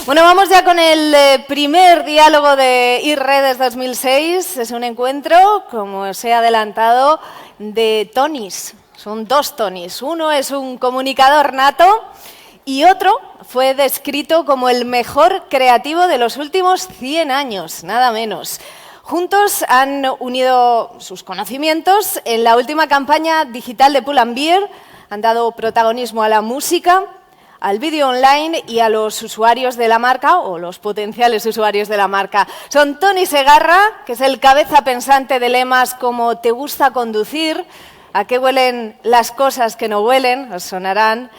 Bueno, vamos ya con el primer diálogo de IRREDES 2006. Es un encuentro, como os he adelantado, de Tonys. Son dos Tonys. Uno es un comunicador nato y otro fue descrito como el mejor creativo de los últimos 100 años, nada menos. Juntos han unido sus conocimientos en la última campaña digital de Pull&Bear, han dado protagonismo a la música, al vídeo online y a los usuarios de la marca, o los potenciales usuarios de la marca. Son Tony Segarra, que es el cabeza pensante de lemas como «Te gusta conducir», «¿A qué huelen las cosas que no huelen?», os sonarán.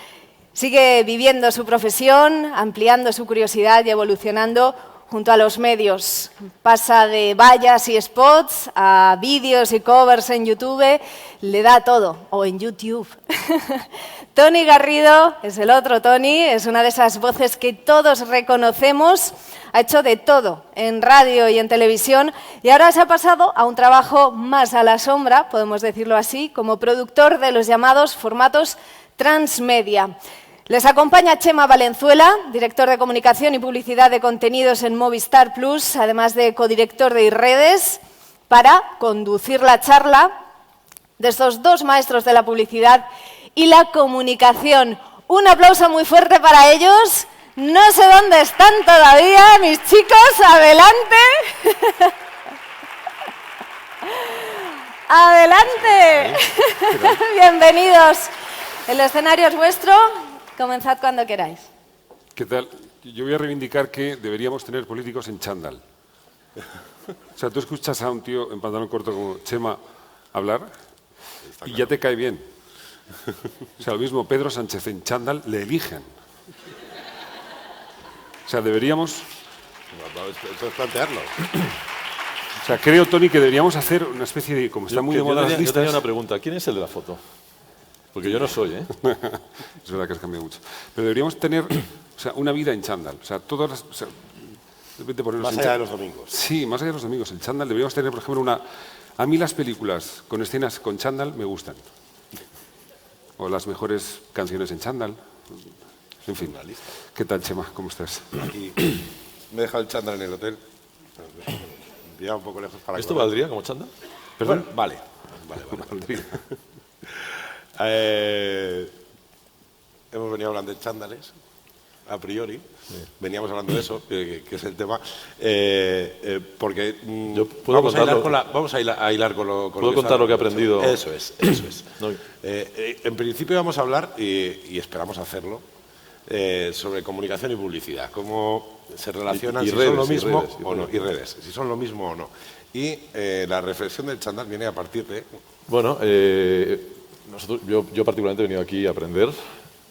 Sigue viviendo su profesión, ampliando su curiosidad y evolucionando junto a los medios. Pasa de vallas y spots a vídeos y covers en YouTube, le da todo, o en YouTube. Tony Garrido es el otro Tony, es una de esas voces que todos reconocemos, ha hecho de todo en radio y en televisión y ahora se ha pasado a un trabajo más a la sombra, podemos decirlo así, como productor de los llamados formatos transmedia. Les acompaña Chema Valenzuela, director de comunicación y publicidad de contenidos en Movistar Plus, además de codirector de IRREDES, para conducir la charla de estos dos maestros de la publicidad y la comunicación. Un aplauso muy fuerte para ellos. No sé dónde están todavía, mis chicos, adelante. ¡Adelante! Bienvenidos. El escenario es vuestro. Comenzad cuando queráis. ¿Qué tal? Yo voy a reivindicar que deberíamos tener políticos en chándal. O sea, tú escuchas a un tío en pantalón corto como Chema hablar y ya te cae bien. O sea, lo mismo Pedro Sánchez en chándal le eligen. O sea, deberíamos... Esto es plantearlo. O sea, creo, Tony, que deberíamos hacer una especie de... Como está muy de moda las Yo listas... tenía una pregunta. ¿Quién es el de la foto? Porque yo no soy, ¿eh? Es verdad que has cambiado mucho. Pero deberíamos tener, o sea, una vida en chándal. O sea, todas las... O sea, de repente ponernos Más allá de los domingos. Sí, más allá de los domingos. El chándal deberíamos tener, por ejemplo, una... A mí las películas con escenas con chándal me gustan. O las mejores canciones en chándal. En fin. ¿Qué tal, Chema? ¿Cómo estás? Aquí me he dejado el chándal en el hotel. Ya un poco lejos para... ¿Esto valdría como chándal? ¿Perdón? Bueno, vale. Hemos venido hablando de chándales, a priori. Sí. Veníamos hablando de eso, que es el tema. Porque vamos a hilar con lo ¿Puedo contar lo que he aprendido? Eso es. No. En principio vamos a hablar, y esperamos hacerlo, sobre comunicación y publicidad. Cómo se relacionan, si son lo mismo o no. Y redes, si son lo mismo o no. Y la reflexión del chándal viene a partir de... Bueno, yo particularmente he venido aquí a aprender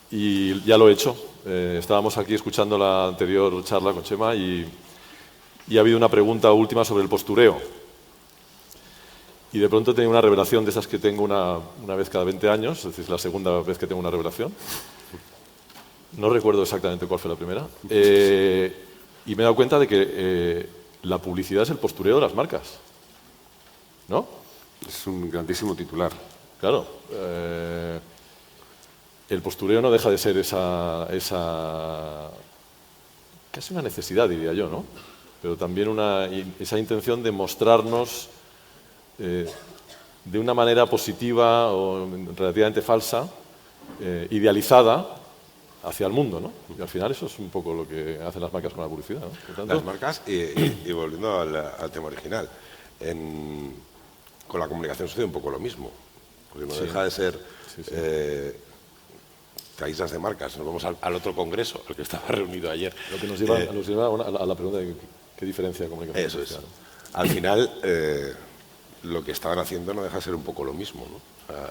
y ya lo he hecho. Estábamos aquí escuchando la anterior charla con Chema y ha habido una pregunta última sobre el postureo. Y de pronto he tenido una revelación de esas que tengo una vez cada 20 años, es decir, es la segunda vez que tengo una revelación. No recuerdo exactamente cuál fue la primera. Y me he dado cuenta de que la publicidad es el postureo de las marcas. ¿No? Es un grandísimo titular. Claro. El postureo no deja de ser casi una necesidad, diría yo, ¿no? Pero también esa intención de mostrarnos de una manera positiva o relativamente falsa, idealizada, hacia el mundo, ¿no? Y al final eso es un poco lo que hacen las marcas con la publicidad, ¿no? Por tanto, las marcas, y volviendo al tema original, con la comunicación sucede un poco lo mismo, porque no deja de ser... Caídas de marcas. Nos vamos al otro congreso, al que estaba reunido ayer. Lo que nos lleva a la pregunta de qué diferencia de comunicación. Eso es. Al final, lo que estaban haciendo no deja de ser un poco lo mismo, ¿no?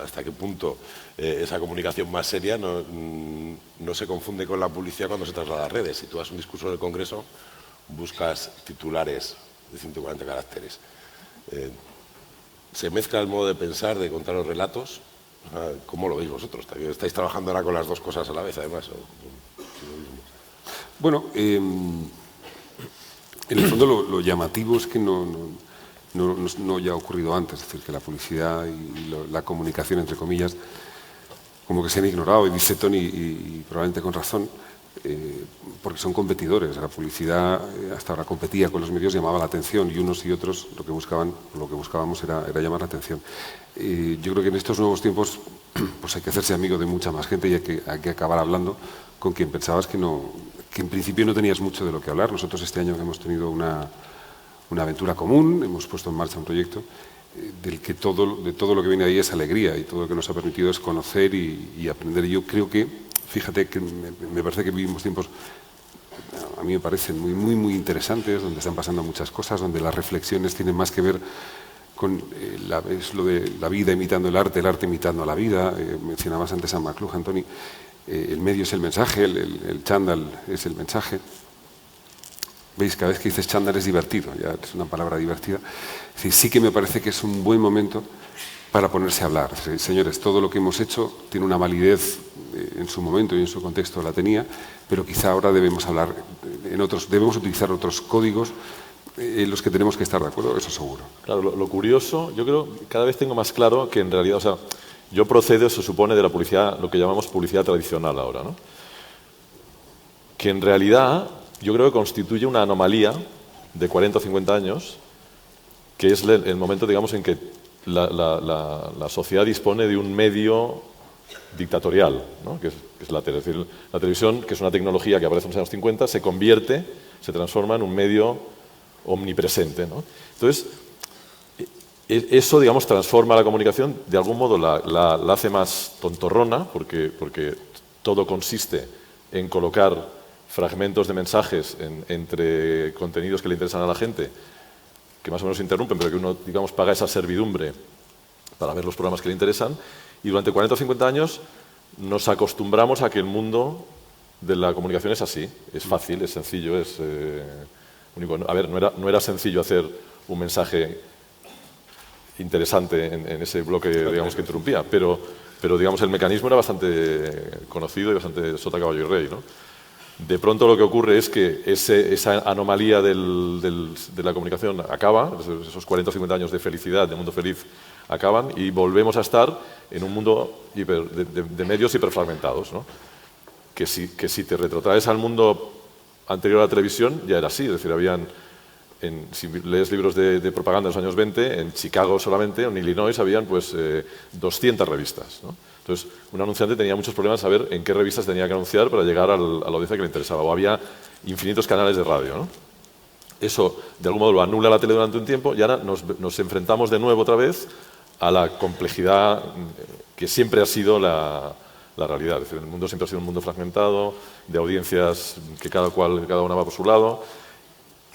Hasta qué punto esa comunicación más seria no se confunde con la publicidad cuando se traslada a redes. Si tú das un discurso en el congreso, buscas titulares de 140 caracteres. Se mezcla el modo de pensar, de contar los relatos. ¿Cómo lo veis vosotros? ¿También estáis trabajando ahora con las dos cosas a la vez, además? Bueno, en el fondo lo llamativo es que no ya ha ocurrido antes, es decir, que la publicidad y la comunicación, entre comillas, como que se han ignorado, y dice Tony, y probablemente con razón, porque son competidores. La publicidad hasta ahora competía con los medios, llamaba la atención, y unos y otros lo que buscábamos era llamar la atención. Yo creo que en estos nuevos tiempos pues hay que hacerse amigo de mucha más gente y hay que acabar hablando con quien pensabas que en principio no tenías mucho de lo que hablar. Nosotros este año hemos tenido una aventura común, hemos puesto en marcha un proyecto de todo lo que viene ahí es alegría, y todo lo que nos ha permitido es conocer y aprender. Y yo creo que, fíjate que me parece que vivimos tiempos, a mí me parecen muy interesantes, donde están pasando muchas cosas, donde las reflexiones tienen más que ver con es lo de la vida imitando el arte imitando a la vida. Mencionabas antes a McLuhan, Tony. El medio es el mensaje, el chándal es el mensaje. ¿Veis? Cada vez que dices chándal es divertido, ya es una palabra divertida. Sí que me parece que es un buen momento para ponerse a hablar. Señores, todo lo que hemos hecho tiene una validez en su momento y en su contexto la tenía, pero quizá ahora debemos hablar debemos utilizar otros códigos en los que tenemos que estar de acuerdo, eso seguro. Claro, lo curioso, yo creo, cada vez tengo más claro que en realidad, o sea, yo procedo, se supone, de la publicidad, lo que llamamos publicidad tradicional ahora, ¿no? Que en realidad yo creo que constituye una anomalía de 40 o 50 años, que es el momento, digamos, en que la sociedad dispone de un medio dictatorial, ¿no? que es la televisión, que es una tecnología que aparece en los años 50, se transforma en un medio omnipresente, ¿no? Entonces, eso, digamos, transforma la comunicación, de algún modo la hace más tontorrona, porque todo consiste en colocar fragmentos de mensajes entre contenidos que le interesan a la gente, que más o menos se interrumpen, pero que uno, digamos, paga esa servidumbre para ver los programas que le interesan. Y durante 40 o 50 años nos acostumbramos a que el mundo de la comunicación es así, es fácil, es sencillo, es único. A ver, no era sencillo hacer un mensaje interesante en ese bloque, digamos, que interrumpía, pero digamos, el mecanismo era bastante conocido y bastante sota, caballo y rey, ¿no? De pronto lo que ocurre es que esa anomalía de la comunicación acaba, esos 40 o 50 años de felicidad, de mundo feliz, acaban y volvemos a estar en un mundo de medios hiperfragmentados, ¿no? Que si te retrotraes al mundo anterior a la televisión ya era así, es decir, si lees libros de propaganda de los años 20, en Chicago solamente, en Illinois, habían pues 200 revistas, ¿no? Entonces, un anunciante tenía muchos problemas en saber en qué revistas tenía que anunciar para llegar a la audiencia que le interesaba. O había infinitos canales de radio, ¿no? Eso, de algún modo, lo anula la tele durante un tiempo y ahora nos enfrentamos de nuevo otra vez a la complejidad que siempre ha sido la realidad. Es decir, el mundo siempre ha sido un mundo fragmentado, de audiencias que cada una va por su lado.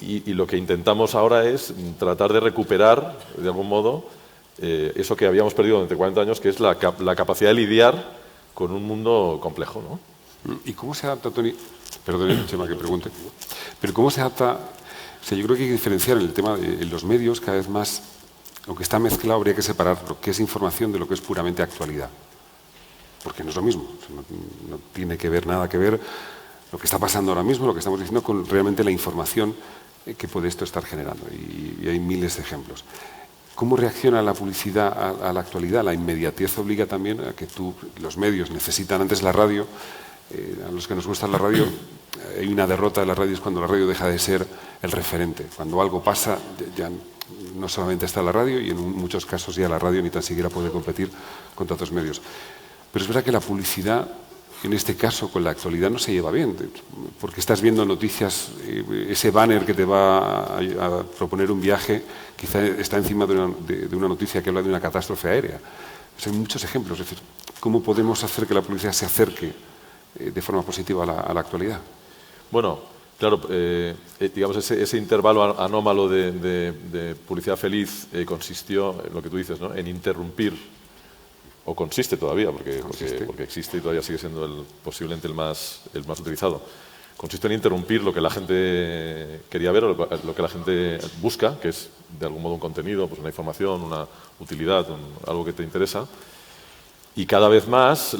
Y lo que intentamos ahora es tratar de recuperar, de algún modo, eso que habíamos perdido durante 40 años, que es la capacidad de lidiar con un mundo complejo, ¿no? ¿Y cómo se adapta, Tony? Perdón, Chema, que pregunte. Pero ¿cómo se adapta? O sea, yo creo que hay que diferenciar el tema de los medios cada vez más, aunque está mezclado, habría que separar lo que es información de lo que es puramente actualidad. Porque no es lo mismo. O sea, no tiene nada que ver lo que está pasando ahora mismo, lo que estamos diciendo, con realmente la información que puede esto estar generando. Y hay miles de ejemplos. ¿Cómo reacciona la publicidad a la actualidad? La inmediatez obliga también a que los medios necesitan antes la radio. A los que nos gusta la radio, hay una derrota de la radio, es cuando la radio deja de ser el referente. Cuando algo pasa, ya no solamente está la radio, y en muchos casos ya la radio ni tan siquiera puede competir contra otros medios. Pero es verdad que la publicidad, en este caso, con la actualidad no se lleva bien, porque estás viendo noticias, ese banner que te va a proponer un viaje, quizá está encima de una noticia que habla de una catástrofe aérea. O sea, hay muchos ejemplos. Es decir, ¿cómo podemos hacer que la publicidad se acerque de forma positiva a la actualidad? Bueno, claro, digamos, ese intervalo anómalo de publicidad feliz consistió, en lo que tú dices, ¿no?, en interrumpir, o consiste todavía, porque existe y todavía sigue siendo posiblemente el más utilizado. Consiste en interrumpir lo que la gente quería ver, o lo que la gente busca, que es de algún modo un contenido, pues una información, una utilidad, algo que te interesa. Y cada vez más,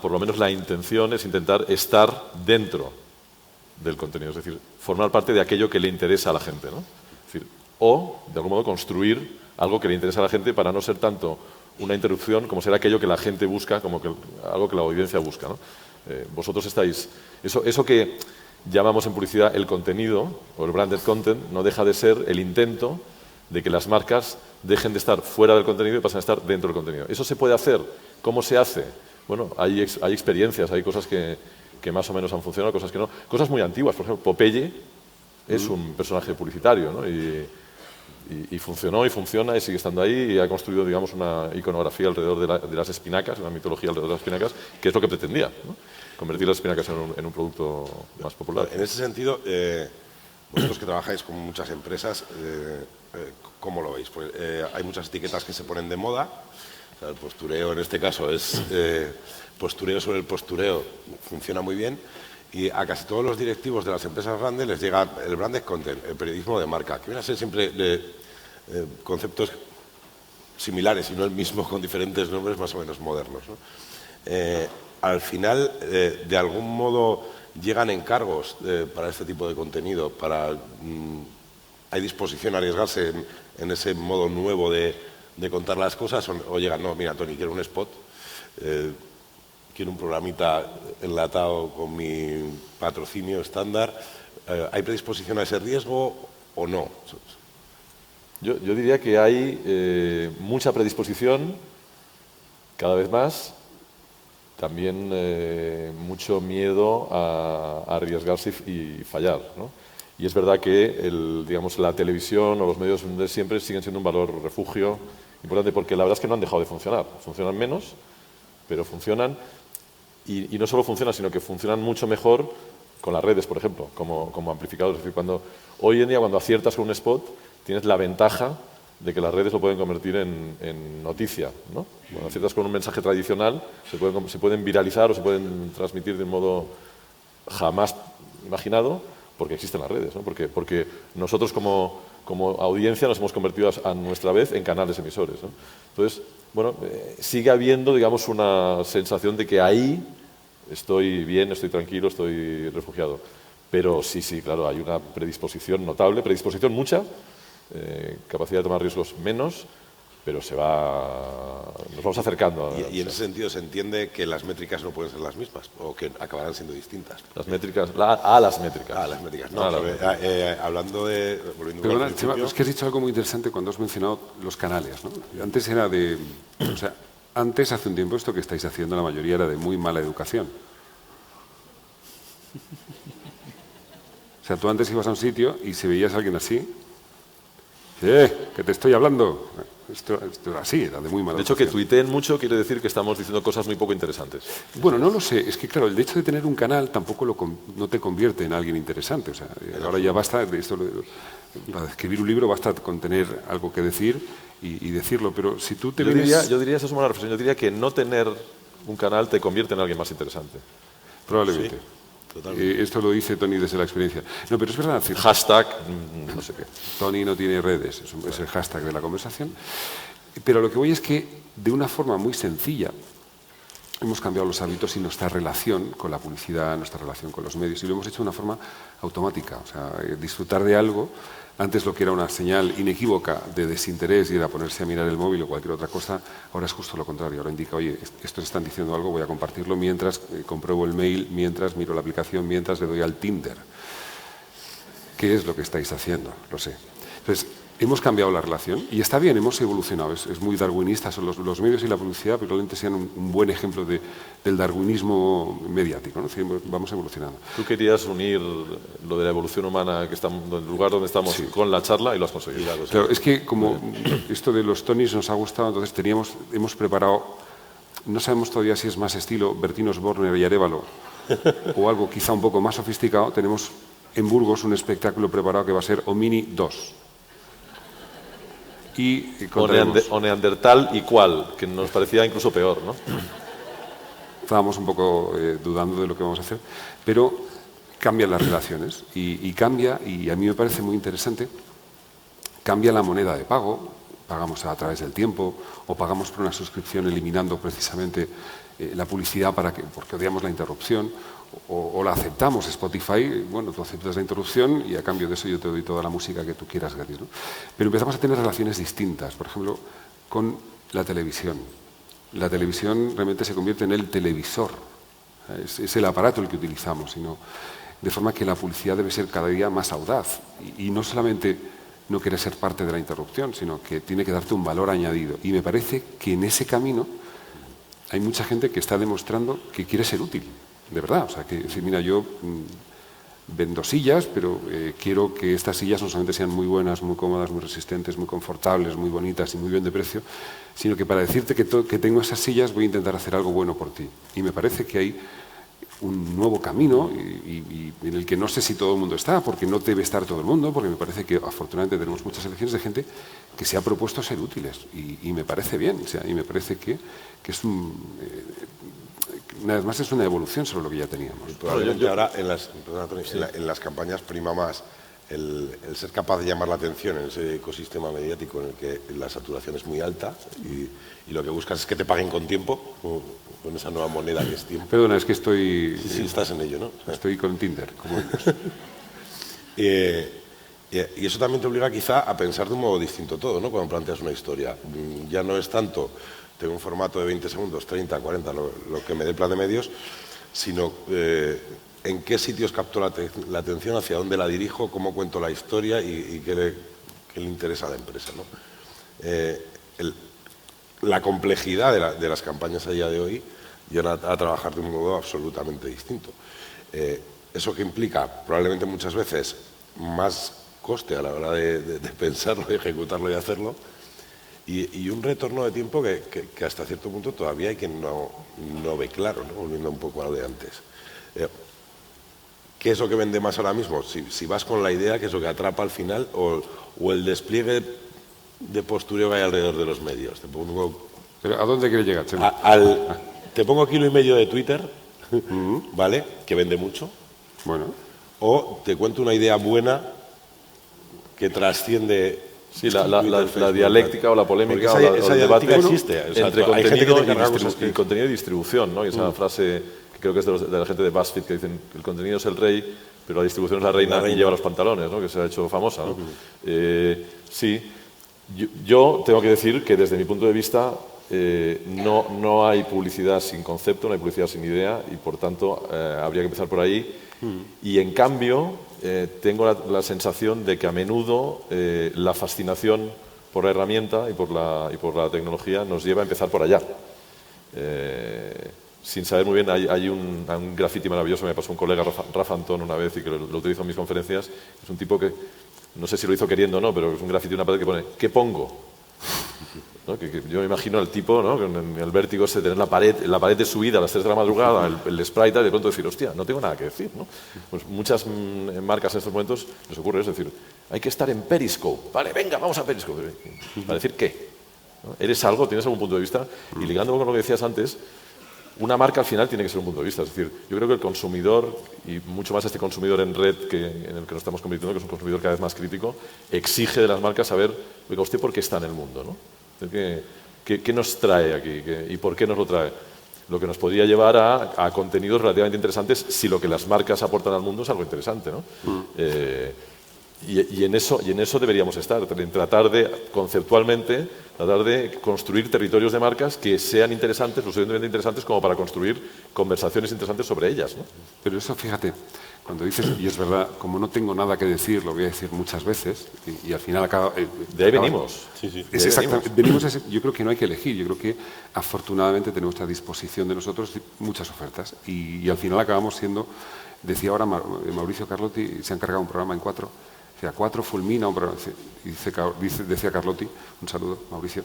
por lo menos la intención es intentar estar dentro del contenido, es decir, formar parte de aquello que le interesa a la gente, ¿no? Es decir, o, de algún modo, construir algo que le interesa a la gente para no ser tanto una interrupción como ser aquello que la gente busca, como algo que la audiencia busca, ¿no? Vosotros estáis... Eso que llamamos en publicidad el contenido, o el branded content, no deja de ser el intento de que las marcas dejen de estar fuera del contenido y pasen a estar dentro del contenido. ¿Eso se puede hacer? ¿Cómo se hace? Bueno, hay experiencias, hay cosas que más o menos han funcionado, cosas que no. Cosas muy antiguas, por ejemplo, Popeye es un personaje publicitario, ¿no? Y funcionó y funciona y sigue estando ahí y ha construido, digamos, una iconografía alrededor de las espinacas, una mitología alrededor de las espinacas, que es lo que pretendía, ¿no? Convertir las espinacas en un producto más popular. En ese sentido, vosotros que trabajáis con muchas empresas, ¿cómo lo veis? Pues, hay muchas etiquetas que se ponen de moda. O sea, el postureo, en este caso, es postureo sobre el postureo, funciona muy bien. Y a casi todos los directivos de las empresas grandes les llega el branded content, el periodismo de marca, que viene a ser siempre conceptos similares y no el mismo, con diferentes nombres más o menos modernos, ¿no? Al final, de algún modo, llegan encargos para este tipo de contenido, ¿hay disposición a arriesgarse en ese modo nuevo de contar las cosas? ¿O llegan, no, mira, Tony, quiero un spot, quiero un programita enlatado con mi patrocinio estándar? ¿Hay predisposición a ese riesgo o no? Yo diría que hay mucha predisposición, cada vez más, también mucho miedo a arriesgarse y fallar, ¿no? Y es verdad que digamos, la televisión o los medios de siempre siguen siendo un valor refugio importante, porque la verdad es que no han dejado de funcionar. Funcionan menos, pero funcionan. Y no solo funcionan, sino que funcionan mucho mejor con las redes, por ejemplo, como amplificadores. Es decir, hoy en día, cuando aciertas con un spot, tienes la ventaja de que las redes lo pueden convertir en noticia, ¿no? Cuando aciertas con un mensaje tradicional, se pueden viralizar o se pueden transmitir de un modo jamás imaginado, porque existen las redes, ¿no? Porque nosotros como audiencia nos hemos convertido a nuestra vez en canales emisores, ¿no? Entonces, bueno, sigue habiendo, digamos, una sensación de que ahí estoy bien, estoy tranquilo, estoy refugiado. Pero sí, claro, hay una predisposición notable, predisposición mucha, capacidad de tomar riesgos menos, pero nos vamos acercando. Y en ese sentido, ¿se entiende que las métricas no pueden ser las mismas o que acabarán siendo distintas? Las métricas, las métricas. Las métricas, no. Hablando de... Perdona, Chema, es que has dicho algo muy interesante cuando has mencionado los canales, ¿no? Antes era antes, hace un tiempo, esto que estáis haciendo, la mayoría era de muy mala educación. O sea, tú antes ibas a un sitio y si veías a alguien así, que te estoy hablando. Esto era así, era de muy mala educación. De hecho, que tuiteen mucho quiere decir que estamos diciendo cosas muy poco interesantes. Bueno, no lo sé. Es que, claro, el hecho de tener un canal tampoco no te convierte en alguien interesante. O sea, ahora ya basta, para escribir un libro basta con tener algo que decir y decirlo. Pero si tú te yo diría, eso es una reflexión, yo diría que no tener un canal te convierte en alguien más interesante. Probablemente. Sí, esto lo dice Tony desde la experiencia. No, pero es verdad. Hashtag, no sé qué. Tony no tiene redes, es el hashtag de la conversación. Pero lo que voy es que, de una forma muy sencilla, hemos cambiado los hábitos y nuestra relación con la publicidad, nuestra relación con los medios, y lo hemos hecho de una forma automática. O sea, disfrutar de algo, antes lo que era una señal inequívoca de desinterés y era ponerse a mirar el móvil o cualquier otra cosa, ahora es justo lo contrario. Ahora indica, oye, estos están diciendo algo, voy a compartirlo mientras compruebo el mail, mientras miro la aplicación, mientras le doy al Tinder. ¿Qué es lo que estáis haciendo? Lo sé. Entonces, hemos cambiado la relación y está bien, hemos evolucionado. Es muy darwinista, son los medios y la publicidad, probablemente sean un buen ejemplo del darwinismo mediático, ¿no? Es decir, vamos evolucionando. Tú querías unir lo de la evolución humana, que estamos, el lugar donde estamos, sí, con la charla, y lo has conseguido. Claro, es que como esto de los Tonys nos ha gustado, entonces hemos preparado, no sabemos todavía si es más estilo Bertín Osborne y Arévalo o algo quizá un poco más sofisticado. Tenemos en Burgos un espectáculo preparado que va a ser Omini 2. O Neandertal y cuál, que nos parecía incluso peor, ¿no? Estábamos un poco dudando de lo que vamos a hacer, pero cambian las relaciones y cambia, y a mí me parece muy interesante, cambia la moneda de pago, pagamos a través del tiempo o pagamos por una suscripción eliminando precisamente la publicidad porque odiamos la interrupción, o la aceptamos. Spotify, bueno, tú aceptas la interrupción y a cambio de eso yo te doy toda la música que tú quieras gratis, ¿no? Pero empezamos a tener relaciones distintas, por ejemplo, con la televisión. La televisión realmente se convierte en el televisor. es el aparato el que utilizamos, sino de forma que la publicidad debe ser cada día más audaz y no solamente no quiere ser parte de la interrupción, sino que tiene que darte un valor añadido. Y me parece que en ese camino hay mucha gente que está demostrando que quiere ser útil, de verdad. O sea, que si mira, yo vendo sillas, pero quiero que estas sillas no solamente sean muy buenas, muy cómodas, muy resistentes, muy confortables, muy bonitas y muy bien de precio, sino que para decirte que tengo esas sillas voy a intentar hacer algo bueno por ti. Y me parece que hay un nuevo camino y en el que no sé si todo el mundo está, porque no debe estar todo el mundo, porque me parece que afortunadamente tenemos muchas elecciones de gente que se ha propuesto ser útiles y me parece bien, o sea, y me parece que es una vez más es una evolución sobre lo que ya teníamos. Probablemente ahora en las campañas prima más el ser capaz de llamar la atención en ese ecosistema mediático en el que la saturación es muy alta y lo que buscas es que te paguen con tiempo, con esa nueva moneda que es tiempo. Perdona, es que estoy... Sí, estás en ello, ¿no? Estoy con Tinder, como ellos. Y eso también te obliga quizá a pensar de un modo distinto todo, ¿no? Cuando planteas una historia. Ya no es tanto, tengo un formato de 20 segundos, 30, 40, lo que me dé el plan de medios, sino en qué sitios capto la atención, hacia dónde la dirijo, cómo cuento la historia y qué le interesa a la empresa, ¿no? La complejidad de las campañas a día de hoy lleva a trabajar de un modo absolutamente distinto. Eso que implica probablemente muchas veces más coste a la hora de pensarlo, de ejecutarlo y hacerlo, y un retorno de tiempo que hasta cierto punto todavía hay quien no ve claro, ¿no? Volviendo un poco a lo de antes. ¿Qué es lo que vende más ahora mismo? Si vas con la idea, ¿qué es lo que atrapa al final? O el despliegue de postureo que hay alrededor de los medios. ¿Pero a dónde quieres llegar, Chema? Te pongo 1,5 kilos de Twitter, ¿vale? Que vende mucho. Bueno. O te cuento una idea buena que trasciende... Sí, la dialéctica o la polémica o el debate existe. O sea, entre contenido y distribución, ¿no? Y esa Mm. frase que creo que es de la gente de BuzzFeed que dicen el contenido es el rey, pero la distribución es la reina y lleva los pantalones, ¿no? Que se ha hecho famosa, ¿no? Sí, yo tengo que decir que desde mi punto de vista no hay publicidad sin concepto, no hay publicidad sin idea y por tanto habría que empezar por ahí. Y en cambio tengo la sensación de que a menudo la fascinación por la herramienta y por la tecnología nos lleva a empezar por allá. Sin saber muy bien, hay un graffiti maravilloso, me pasó un colega, Rafa Antón, una vez y que lo utilizo en mis conferencias. Es un tipo que, no sé si lo hizo queriendo o no, pero es un graffiti de una pared que pone ¿qué pongo? ¿No? Que yo me imagino al tipo, ¿no? Con el vértigo ese de tener la pared de subida a las 3 de la madrugada, el spray y de pronto decir, hostia, no tengo nada que decir, ¿no? Pues muchas marcas en estos momentos les ocurre, es decir, hay que estar en Periscope, vale, venga, vamos a Periscope. ¿Para decir qué? ¿No? ¿Eres algo? ¿Tienes algún punto de vista? Y ligando con lo que decías antes, una marca al final tiene que ser un punto de vista. Es decir, yo creo que el consumidor, y mucho más este consumidor en red en el que nos estamos convirtiendo, que es un consumidor cada vez más crítico, exige de las marcas saber, oiga, ¿usted por qué está en el mundo? ¿No? ¿Qué nos trae aquí? ¿Y por qué nos lo trae? Lo que nos podría llevar a contenidos relativamente interesantes si lo que las marcas aportan al mundo es algo interesante, ¿no? Y en eso deberíamos estar, en tratar de, conceptualmente, tratar de construir territorios de marcas que sean interesantes, lo suficientemente interesantes como para construir conversaciones interesantes sobre ellas, ¿no? Pero eso, fíjate, cuando dices, y es verdad, como no tengo nada que decir, lo voy a decir muchas veces, y al final acaba... de ahí venimos. Sí. Es exactamente, yo creo que no hay que elegir, yo creo que afortunadamente tenemos a disposición de nosotros muchas ofertas, y al final acabamos siendo, decía ahora Mauricio Carlotti, se ha encargado un programa en 4, o sea, 4 fulmina un programa, decía Carlotti, un saludo, Mauricio,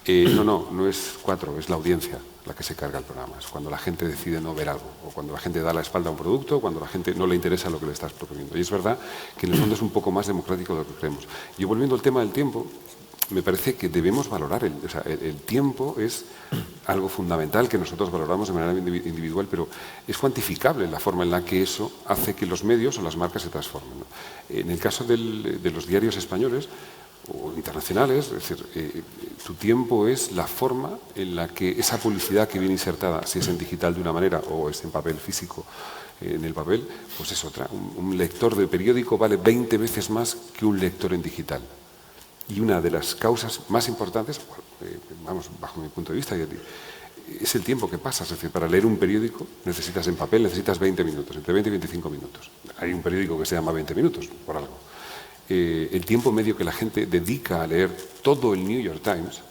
no es 4, es la audiencia la que se carga el programa. Es cuando la gente decide no ver algo, o cuando la gente da la espalda a un producto, o cuando la gente no le interesa lo que le estás proponiendo. Y es verdad que en el fondo es un poco más democrático de lo que creemos. Y volviendo al tema del tiempo, me parece que debemos valorar el tiempo es algo fundamental que nosotros valoramos de manera individual, pero es cuantificable la forma en la que eso hace que los medios o las marcas se transformen, ¿no? En el caso de los diarios españoles o internacionales, es decir, tu tiempo es la forma en la que esa publicidad que viene insertada, si es en digital de una manera o es en papel físico, en el papel, pues es otra. Un lector de periódico vale 20 veces más que un lector en digital. Y una de las causas más importantes, vamos, bajo mi punto de vista, es el tiempo que pasas. Es decir, para leer un periódico necesitas en papel, necesitas 20 minutos, entre 20 y 25 minutos. Hay un periódico que se llama 20 minutos, por algo. El tiempo medio que la gente dedica a leer todo el New York Times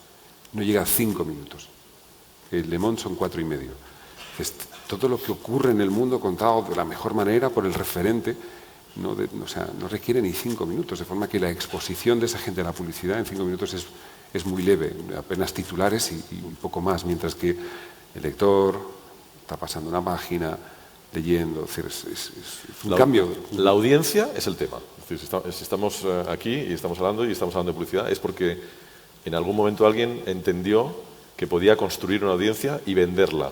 no llega a 5 minutos. El Le Monde son 4 y medio. Todo lo que ocurre en el mundo contado de la mejor manera por el referente no requiere ni 5 minutos, de forma que la exposición de esa gente a la publicidad en 5 minutos es muy leve, apenas titulares y un poco más, mientras que el lector está pasando una página, leyendo, es decir, es un cambio. La audiencia es el tema. Es decir, si estamos aquí y estamos hablando de publicidad, es porque en algún momento alguien entendió que podía construir una audiencia y venderla.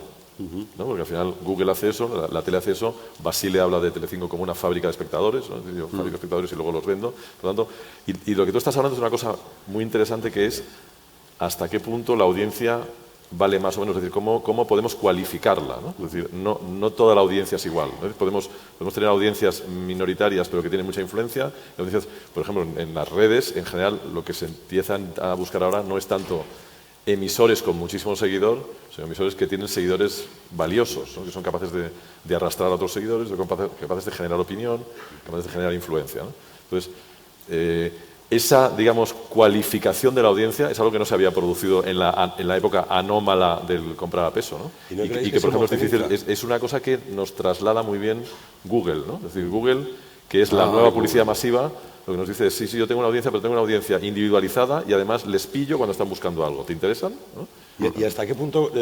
¿No? Porque al final Google hace eso, la tele hace eso, Basile habla de Telecinco como una fábrica de espectadores, ¿no? Fábrica de espectadores y luego los vendo. Por lo tanto, y lo que tú estás hablando es una cosa muy interesante, que es hasta qué punto la audiencia vale más o menos, es decir, cómo podemos cualificarla, ¿no? Es decir, no toda la audiencia es igual, ¿no? Podemos tener audiencias minoritarias pero que tienen mucha influencia. Audiencias, por ejemplo, en las redes, en general, lo que se empiezan a buscar ahora no es tanto emisores con muchísimo seguidor, sino emisores que tienen seguidores valiosos, ¿no? Que son capaces de arrastrar a otros seguidores, capaces de generar opinión, capaces de generar influencia, ¿no? Entonces, esa, digamos, cualificación de la audiencia es algo que no se había producido en la época anómala del comprar a peso, ¿no? ¿Y que, por ejemplo, es difícil, es una cosa que nos traslada muy bien Google, ¿no? Es decir, Google, que es la nueva publicidad masiva, lo que nos dice es, sí, yo tengo una audiencia, pero tengo una audiencia individualizada y además les pillo cuando están buscando algo. ¿Te interesan? ¿No? ¿Y hasta qué punto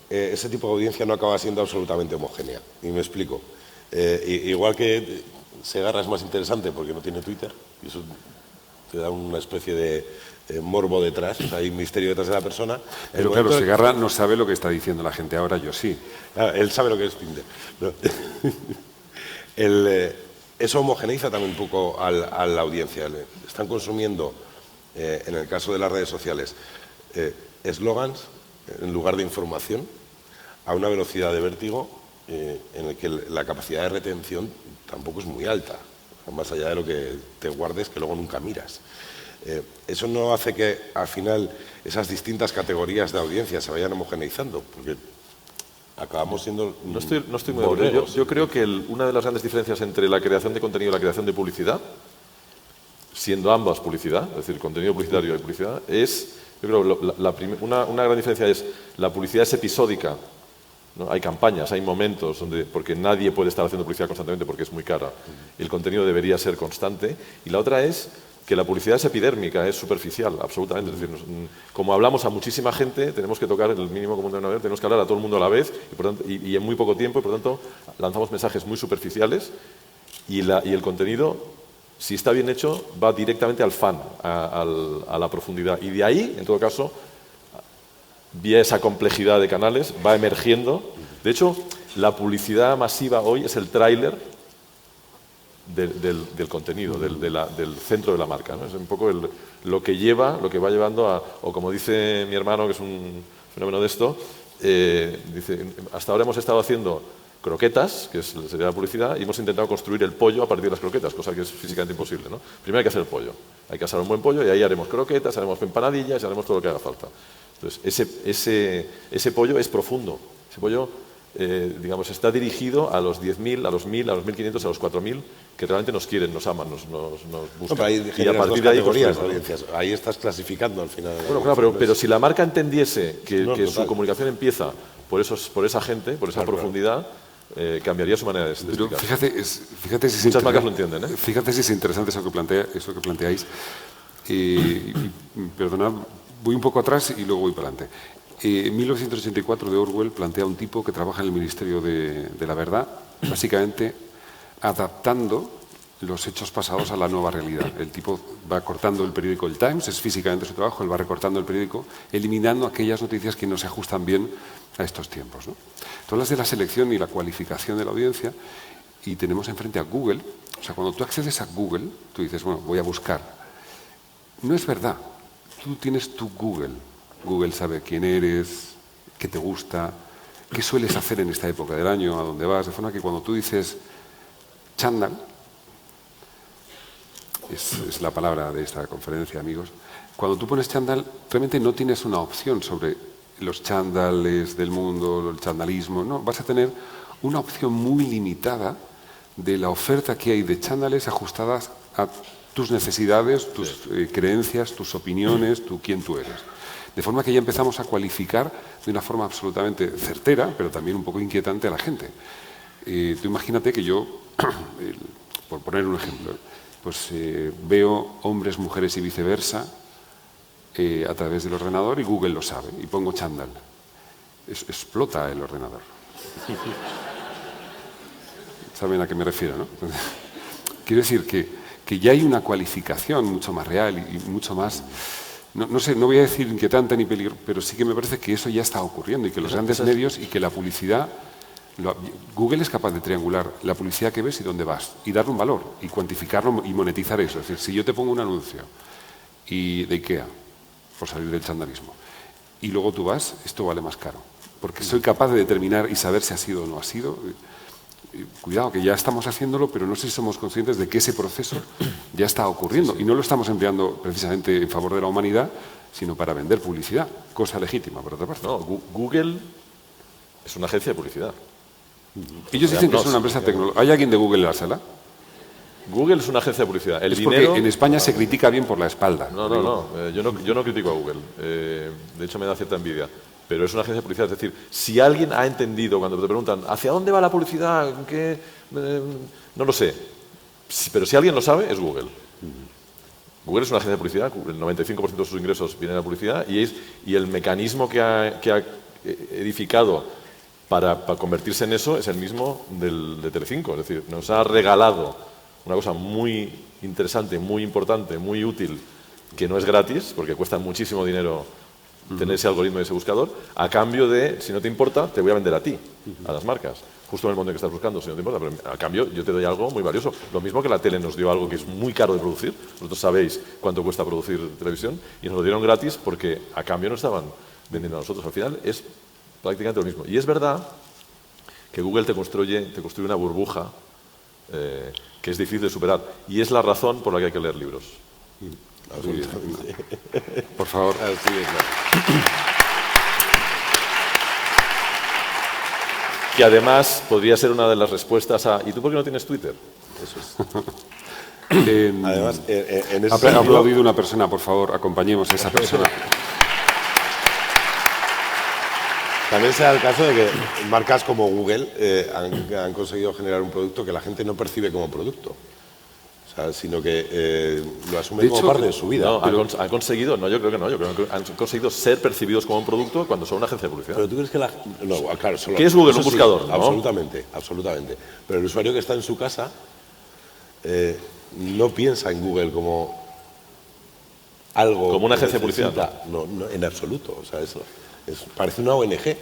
ese tipo de audiencia no acaba siendo absolutamente homogénea? Y me explico. Igual que Segarra es más interesante porque no tiene Twitter, y eso te da una especie de morbo detrás, o sea, hay un misterio detrás de la persona. Pero claro, Segarra no sabe lo que está diciendo la gente ahora, yo sí. Claro, él sabe lo que es Tinder. No. Eso homogeneiza también un poco a la audiencia. Están consumiendo, en el caso de las redes sociales, eslogans en lugar de información a una velocidad de vértigo en el que la capacidad de retención tampoco es muy alta, más allá de lo que te guardes que luego nunca miras. Eso no hace que al final esas distintas categorías de audiencia se vayan homogeneizando, porque acabamos siendo... No estoy muy de acuerdo. Yo creo que una de las grandes diferencias entre la creación de contenido y la creación de publicidad, siendo ambas publicidad, es decir, contenido publicitario y publicidad, es, yo creo, una gran diferencia es la publicidad es episódica, ¿no? Hay campañas, hay momentos porque nadie puede estar haciendo publicidad constantemente porque es muy cara. El contenido debería ser constante. Y la otra es que la publicidad es epidérmica, es superficial, absolutamente. Es decir, como hablamos a muchísima gente, tenemos que tocar el mínimo común denominador, tenemos que hablar a todo el mundo a la vez y en muy poco tiempo, y por tanto lanzamos mensajes muy superficiales y el contenido, si está bien hecho, va directamente al fan, a la profundidad. Y de ahí, en todo caso, vía esa complejidad de canales, va emergiendo. De hecho, la publicidad masiva hoy es el tráiler del contenido, del centro de la marca, ¿no? Es un poco lo que va llevando a, o como dice mi hermano, que es un fenómeno de esto, dice, hasta ahora hemos estado haciendo croquetas, que sería la publicidad, y hemos intentado construir el pollo a partir de las croquetas, cosa que es físicamente imposible, ¿no? Primero hay que hacer el pollo, hay que asar un buen pollo y ahí haremos croquetas, haremos empanadillas, haremos todo lo que haga falta. Entonces, ese pollo es profundo, ese pollo, digamos, está dirigido a los 10.000, a los 1.000, a los 1.500, a los 4.000, que realmente nos quieren, nos aman, nos buscan. No, ahí y a partir de ahí categorías de audiencias. Ahí estás clasificando al final. Bueno, claro, pero si la marca entendiese que total. su comunicación empieza por esa gente, por esa profundidad, cambiaría su manera de Pero explicar. fíjate si Muchas marcas lo entienden, ¿eh? Fíjate si es interesante eso que planteáis. Perdonad, voy un poco atrás y luego voy para adelante. 1984 de Orwell plantea un tipo que trabaja en el Ministerio de la Verdad, básicamente adaptando los hechos pasados a la nueva realidad. El tipo va cortando el periódico El Times, es físicamente su trabajo, él va recortando el periódico, eliminando aquellas noticias que no se ajustan bien a estos tiempos, ¿no? Tú hablas de la selección y la cualificación de la audiencia y tenemos enfrente a Google. O sea, cuando tú accedes a Google, tú dices, bueno, voy a buscar. No es verdad. Tú tienes tu Google. Google sabe quién eres, qué te gusta, qué sueles hacer en esta época del año, a dónde vas, de forma que cuando tú dices chándal, es la palabra de esta conferencia, amigos, cuando tú pones chándal, realmente no tienes una opción sobre los chándales del mundo, el chandalismo, no, vas a tener una opción muy limitada de la oferta que hay de chándales ajustadas a tus necesidades, tus creencias, tus opiniones, quién tú eres. De forma que ya empezamos a cualificar de una forma absolutamente certera, pero también un poco inquietante a la gente. Tú imagínate que yo, por poner un ejemplo, pues veo hombres, mujeres y viceversa a través del ordenador y Google lo sabe, y pongo chándal. Explota el ordenador. ¿Saben a qué me refiero, no? Quiero decir que ya hay una cualificación mucho más real y mucho más... No sé, no voy a decir inquietante ni peligroso, pero sí que me parece que eso ya está ocurriendo y que los grandes medios y que la publicidad... Google es capaz de triangular la publicidad que ves y dónde vas y darle un valor y cuantificarlo y monetizar eso. Es decir, si yo te pongo un anuncio de IKEA, por salir del chandalismo, y luego tú vas, esto vale más caro. Porque soy capaz de determinar y saber si ha sido o no ha sido... Cuidado, que ya estamos haciéndolo, pero no sé si somos conscientes de que ese proceso ya está ocurriendo. Y no lo estamos empleando precisamente en favor de la humanidad, sino para vender publicidad, cosa legítima, por otra parte. No, Google es una agencia de publicidad. Ellos dicen que es una empresa tecnológica. ¿Hay alguien de Google en la sala? Google es una agencia de publicidad. El es dinero... porque en España se critica bien por la espalda. Yo no critico a Google. De hecho, me da cierta envidia. Pero es una agencia de publicidad. Es decir, si alguien ha entendido, cuando te preguntan ¿hacia dónde va la publicidad? No lo sé. Pero si alguien lo sabe, es Google. Google es una agencia de publicidad. El 95% de sus ingresos viene de la publicidad. Y el mecanismo que ha edificado para convertirse en eso es el mismo de Telecinco. Es decir, nos ha regalado una cosa muy interesante, muy importante, muy útil, que no es gratis, porque cuesta muchísimo dinero tener ese algoritmo y ese buscador, a cambio de, si no te importa, te voy a vender a ti, a las marcas, justo en el momento en que estás buscando, si no te importa, pero a cambio yo te doy algo muy valioso. Lo mismo que la tele nos dio algo que es muy caro de producir, vosotros sabéis cuánto cuesta producir televisión, y nos lo dieron gratis porque a cambio nos estaban vendiendo a nosotros. Al final es prácticamente lo mismo. Y es verdad que Google te construye una burbuja que es difícil de superar, y es la razón por la que hay que leer libros. Por favor. Que además podría ser una de las respuestas a ¿y tú por qué no tienes Twitter? Eso es. Además, en ese ha sentido... aplaudido una persona, por favor, acompañemos a esa persona. También se da el caso de que marcas como Google han conseguido generar un producto que la gente no percibe como producto. Sino que lo asumen como parte de su vida. No, han conseguido, no, yo creo que no, yo creo que han conseguido ser percibidos como un producto cuando son una agencia de publicidad. Pero tú crees que no, claro, ¿qué es Google? Un sí, buscador, ¿no? Absolutamente. Pero el usuario que está en su casa no piensa en Google como algo... Como una agencia de publicidad. No, en absoluto. O sea, parece una ONG.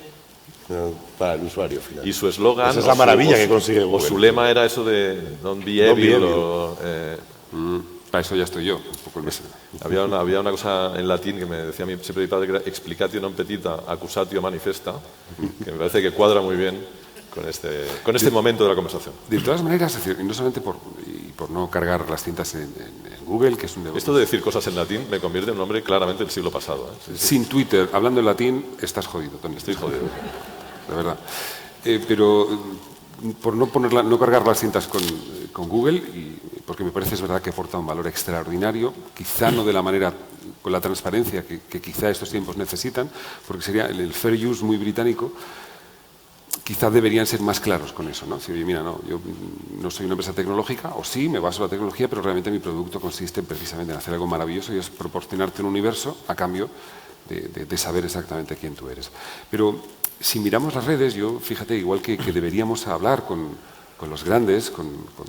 Para el usuario final. Y su eslogan... Esa es la maravilla que consigue Google. O su lema era eso de Don't be evil. Para eso ya estoy yo. Había una cosa en latín que me decía mi siempre mi padre, que era explicatio non petita, accusatio manifesta, que me parece que cuadra muy bien con este momento de la conversación. De todas maneras, es decir, no solamente por no cargar las cintas en Google, que es un... Esto de decir cosas en latín me convierte en un hombre claramente del siglo pasado. Sí. Sin Twitter, hablando en latín, estás jodido, Tony. Estoy jodido. De verdad. Pero por no cargar las cintas con Google, porque me parece, es verdad, que aporta un valor extraordinario, quizá no de la manera, con la transparencia que quizá estos tiempos necesitan, porque sería el fair use muy británico. Quizás deberían ser más claros con eso, ¿no? Si, oye, mira, no, yo no soy una empresa tecnológica, o sí, me baso en la tecnología, pero realmente mi producto consiste precisamente en hacer algo maravilloso y es proporcionarte un universo a cambio de saber exactamente quién tú eres. Pero si miramos las redes, fíjate, igual que deberíamos hablar con los grandes, con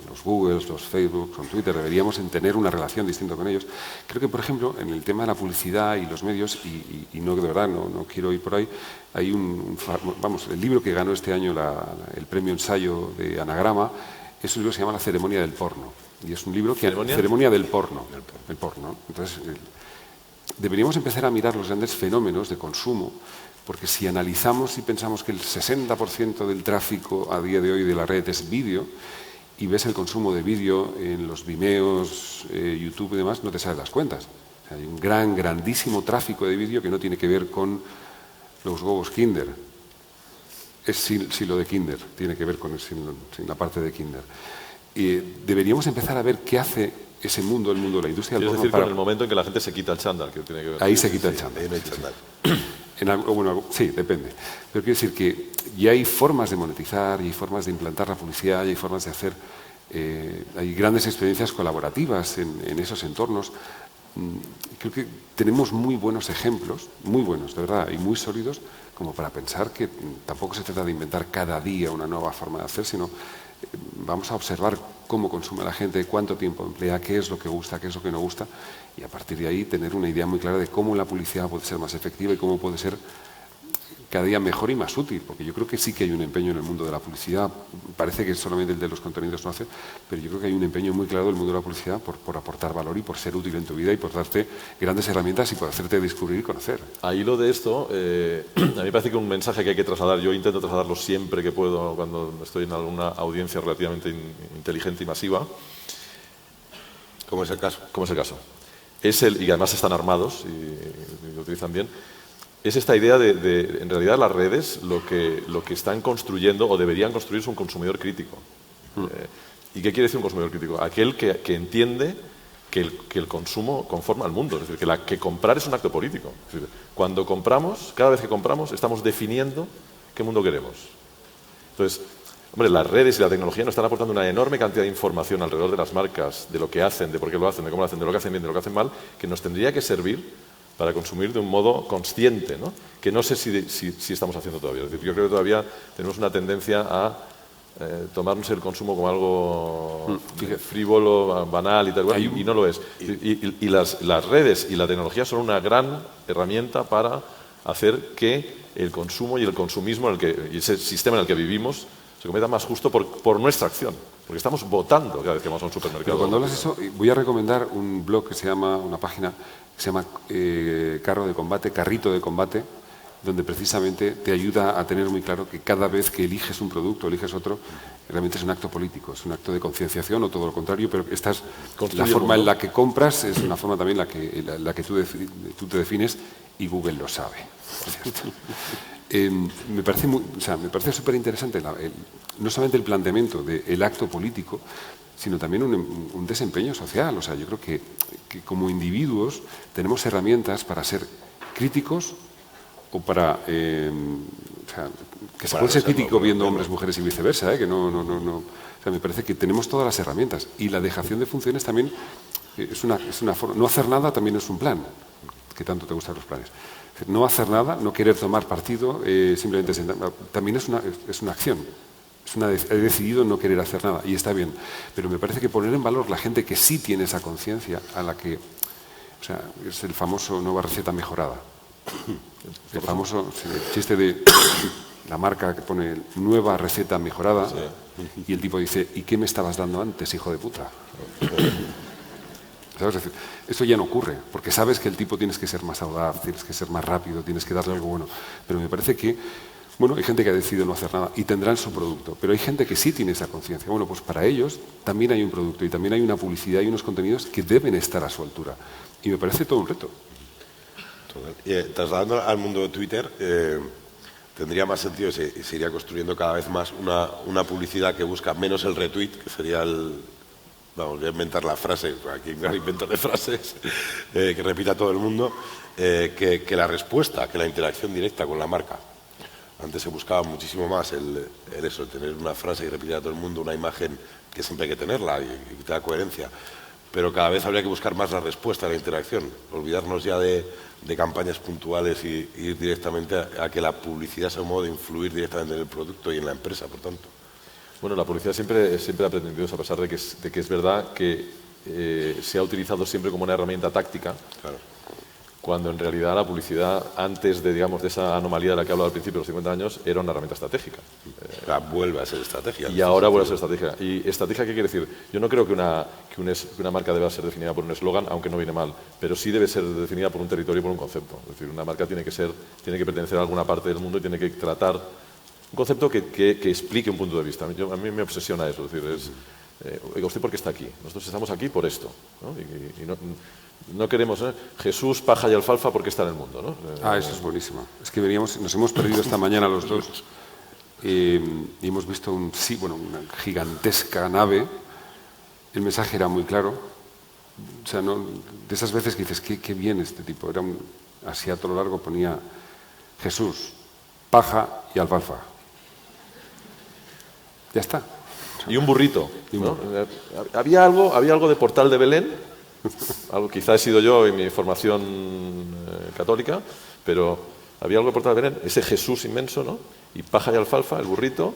los Googles, los Facebook, con Twitter, deberíamos tener una relación distinta con ellos. Creo que, por ejemplo, en el tema de la publicidad y los medios, y no, de verdad, no quiero ir por ahí, hay el libro que ganó este año el premio ensayo de Anagrama, es un libro que se llama La ceremonia del porno. Y es un libro que... Ceremonia del porno. El porno. Entonces, deberíamos empezar a mirar los grandes fenómenos de consumo, porque si analizamos y pensamos que el 60% del tráfico a día de hoy de la red es vídeo, y ves el consumo de vídeo en los Vimeos, YouTube y demás, no te sales las cuentas. O sea, hay un grandísimo tráfico de vídeo que no tiene que ver con los huevos Kinder. Es sin lo de Kinder, tiene que ver con sin la parte de Kinder. Y deberíamos empezar a ver qué hace ese mundo, el mundo de la industria del Es porno. decir, con el momento en que la gente se quita el chándal, que tiene que ver. Ahí se quita el chándal. Ahí no hay chándal. Bueno, sí, depende. Pero quiero decir que ya hay formas de monetizar, y hay formas de implantar la publicidad, y hay formas de hacer... hay grandes experiencias colaborativas en esos entornos. Creo que tenemos muy buenos ejemplos, muy buenos, de verdad, y muy sólidos, como para pensar que tampoco se trata de inventar cada día una nueva forma de hacer, sino vamos a observar cómo consume la gente, cuánto tiempo emplea, qué es lo que gusta, qué es lo que no gusta, y a partir de ahí tener una idea muy clara de cómo la publicidad puede ser más efectiva y cómo puede ser cada día mejor y más útil, porque yo creo que sí que hay un empeño en el mundo de la publicidad. Parece que solamente el de los contenidos no hace, pero yo creo que hay un empeño muy claro del mundo de la publicidad por aportar valor y por ser útil en tu vida y por darte grandes herramientas y por hacerte descubrir y conocer. A hilo de esto, a mí me parece que un mensaje que hay que trasladar, yo intento trasladarlo siempre que puedo cuando estoy en alguna audiencia relativamente inteligente y masiva. ¿Cómo es el caso? Como es el caso. Y además están armados y lo utilizan bien. Es esta idea de en realidad, las redes lo que están construyendo o deberían construir es un consumidor crítico. ¿Y qué quiere decir un consumidor crítico? Aquel que entiende que el consumo conforma al mundo. Es decir, que comprar es un acto político. Es decir, cuando compramos, cada vez que compramos, estamos definiendo qué mundo queremos. Entonces, hombre, las redes y la tecnología nos están aportando una enorme cantidad de información alrededor de las marcas, de lo que hacen, de por qué lo hacen, de cómo lo hacen, de lo que hacen bien, de lo que hacen mal, que nos tendría que servir para consumir de un modo consciente, ¿no? Que no sé si estamos haciendo todavía. Es decir, yo creo que todavía tenemos una tendencia a tomarnos el consumo como algo frívolo, banal y tal, y no lo es. Y las redes y la tecnología son una gran herramienta para hacer que el consumo y el consumismo y ese sistema en el que vivimos se cometa más justo por nuestra acción. Porque estamos votando cada vez que vamos a un supermercado. Pero cuando hablas de eso, voy a recomendar un blog que se llama, una página que se llama Carrito de Combate, donde precisamente te ayuda a tener muy claro que cada vez que eliges un producto o eliges otro, realmente es un acto político, es un acto de concienciación o todo lo contrario, pero la forma en la que compras es una forma también la que tú te defines y Google lo sabe, por cierto. Me parece súper interesante no solamente el planteamiento del acto político, sino también un desempeño social. O sea, yo creo que como individuos tenemos herramientas para ser críticos o para... que se puede ser crítico viendo hombres, mujeres y viceversa, que no... O sea, me parece que tenemos todas las herramientas. Y la dejación de funciones también es una forma... No hacer nada también es un plan, que tanto te gustan los planes. No hacer nada, no querer tomar partido, simplemente también es una acción. He decidido no querer hacer nada y está bien. Pero me parece que poner en valor la gente que sí tiene esa conciencia, a la que... O sea, es el famoso nueva receta mejorada. El famoso chiste de la marca que pone nueva receta mejorada y el tipo dice, ¿y qué me estabas dando antes, hijo de puta? ¿Sabes? Es decir, esto ya no ocurre, porque sabes que el tipo tienes que ser más audaz, tienes que ser más rápido, tienes que darle algo bueno. Pero me parece que, bueno, hay gente que ha decidido no hacer nada y tendrán su producto, pero hay gente que sí tiene esa conciencia. Bueno, pues para ellos también hay un producto y también hay una publicidad y unos contenidos que deben estar a su altura. Y me parece todo un reto. Trasladando al mundo de Twitter, tendría más sentido si se iría construyendo cada vez más una publicidad que busca menos el retweet, que sería vamos, voy a inventar la frase, aquí hay un gran inventor de frases, que repita todo el mundo, que la respuesta, que la interacción directa con la marca. Antes se buscaba muchísimo más el tener una frase que repitiera a todo el mundo, una imagen que siempre hay que tenerla y que tenga coherencia. Pero cada vez habría que buscar más la respuesta, la interacción. Olvidarnos ya de campañas puntuales y ir directamente a que la publicidad sea un modo de influir directamente en el producto y en la empresa, por tanto. Bueno, la publicidad siempre ha pretendido eso, a pesar de que es verdad que se ha utilizado siempre como una herramienta táctica, Claro. cuando en realidad la publicidad, antes de esa anomalía de la que hablaba al principio de los 50 años, era una herramienta estratégica. Vuelve a ser estrategia. Y ahora vuelve a ser estrategia. ¿Y estrategia qué quiere decir? Yo no creo que una marca deba ser definida por un eslogan, aunque no viene mal, pero sí debe ser definida por un territorio y por un concepto. Es decir, una marca tiene que pertenecer a alguna parte del mundo y tiene que tratar un concepto que explique un punto de vista. A mí me obsesiona eso. Es decir, Oiga, ¿usted por qué está aquí? Nosotros estamos aquí por esto, ¿no? Y no queremos, Jesús, paja y alfalfa, ¿por qué está en el mundo? ¿no? Eso es buenísimo. Es que nos hemos perdido esta mañana los dos y hemos visto una gigantesca nave. El mensaje era muy claro. O sea, de esas veces que dices, qué bien este tipo. Era así a todo lo largo ponía Jesús, paja y alfalfa. Ya está. Y un burrito, ¿no? Había algo de Portal de Belén, algo quizá he sido yo en mi formación católica, pero había algo de Portal de Belén, ese Jesús inmenso, ¿no? Y paja y alfalfa, el burrito.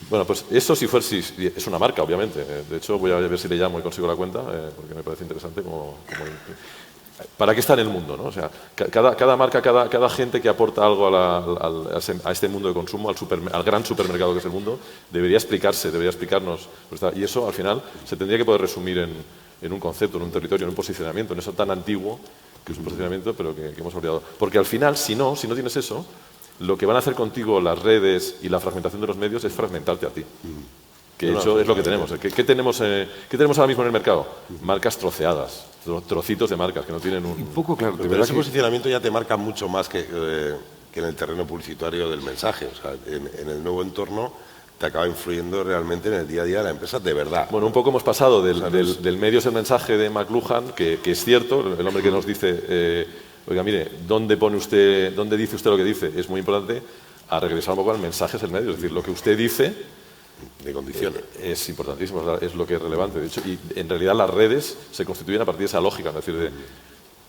Bueno, pues eso sí es una marca, obviamente. De hecho, voy a ver si le llamo y consigo la cuenta, porque me parece interesante ¿para qué está en el mundo? ¿no? O sea, cada marca, cada gente que aporta algo a este mundo de consumo, al gran supermercado que es el mundo, debería explicarnos. Y eso, al final, se tendría que poder resumir en un concepto, en un territorio, en un posicionamiento, en eso tan antiguo que es un posicionamiento, pero que hemos olvidado. Porque al final, si no tienes eso, lo que van a hacer contigo las redes y la fragmentación de los medios es fragmentarte a ti. Que eso es lo que tenemos. ¿Qué tenemos ahora mismo en el mercado? Marcas troceadas, trocitos de marcas que no tienen un... poco claro. Pero ese posicionamiento ya te marca mucho más que en el terreno publicitario del mensaje. O sea, en el nuevo entorno te acaba influyendo realmente en el día a día de la empresa de verdad. Bueno, un poco hemos pasado del medio es el mensaje de McLuhan, que es cierto, el hombre que nos dice, oiga, mire, ¿dónde dice usted lo que dice? Es muy importante, a regresar un poco al mensaje es el medio. Es decir, lo que usted dice... de condiciones. Es importantísimo, es lo que es relevante. De hecho, y en realidad las redes se constituyen a partir de esa lógica, es decir,